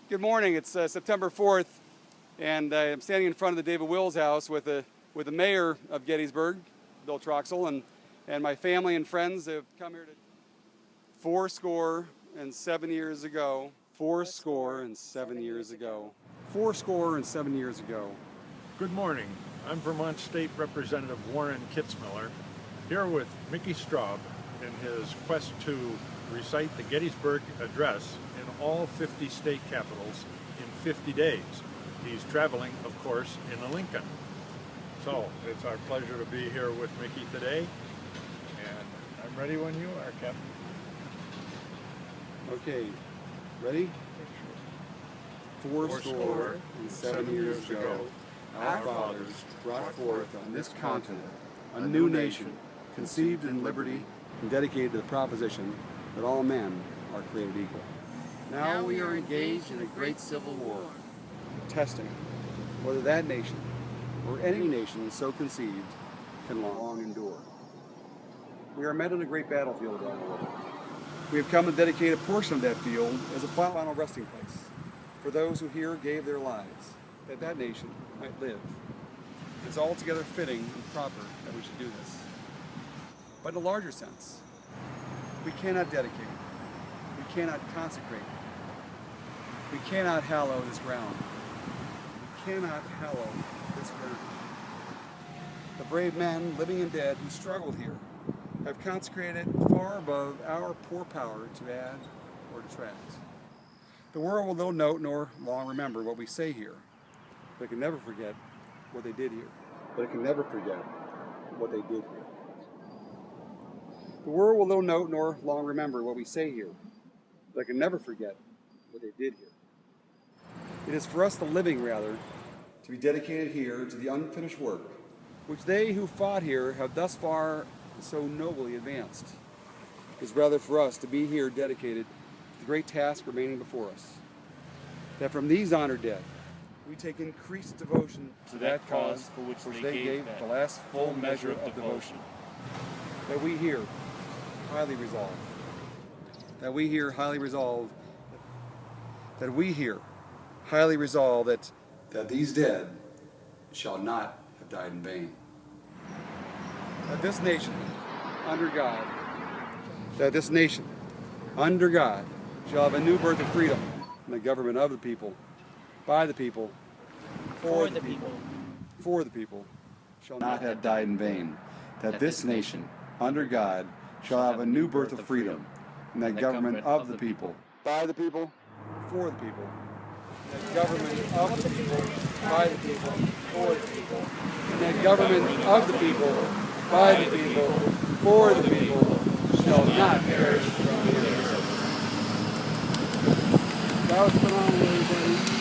Good morning. It's September 4th, and I'm standing in front of the David Wills house with the mayor of Gettysburg, Bill Troxel, and my family and friends have come here to 407 years ago. 407 years ago. 407 years ago. Good morning. I'm Vermont State Representative Warren Kitzmiller, here with Mickey Straub in his quest to recite the Gettysburg Address in all 50 state capitals in 50 days. He's traveling, of course, in a Lincoln. So it's our pleasure to be here with Mickey today, and I'm ready when you are, Captain. Okay, ready? Fourscore and 7 years ago, our fathers brought forth on this continent a new nation, conceived in liberty and dedicated to the proposition that all men are created equal. Now we are engaged in a great civil war, testing whether that nation, or any nation so conceived, can long endure. We are met on a great battlefield around the world. We have come to dedicate a portion of that field as a final resting place for those who here gave their lives, that that nation might live. It's altogether fitting and proper that we should do this. But in a larger sense, we cannot dedicate, we cannot consecrate, we cannot hallow this ground. We cannot hallow this ground. The brave men, living and dead, who struggled here, have consecrated it far above our poor power to add or detract. The world will no note nor long remember what we say here, but it can never forget what they did here. But it can never forget what they did here. The world will no note nor long remember what we say here, but it can never forget what they did here. It is for us, the living, rather, to be dedicated here to the unfinished work, which they who fought here have thus far so nobly advanced. It is rather for us to be here dedicated to the great task remaining before us, that from these honored dead, we take increased devotion to that cause for which they gave the last full measure of devotion. That we here highly resolve. That we here highly resolve. That we here highly resolve that these dead shall not have died in vain. That this nation, under God, shall have a new birth of freedom and the government of the people, by the people, for the people, shall not have died in vain. That this nation, under God, shall have a new birth of freedom and the government of the people, by the people, for the people. The government of the people, by the people, for the people. And the government of the people, by the people, for the people, shall not perish from the earth. That was phenomenal, everybody.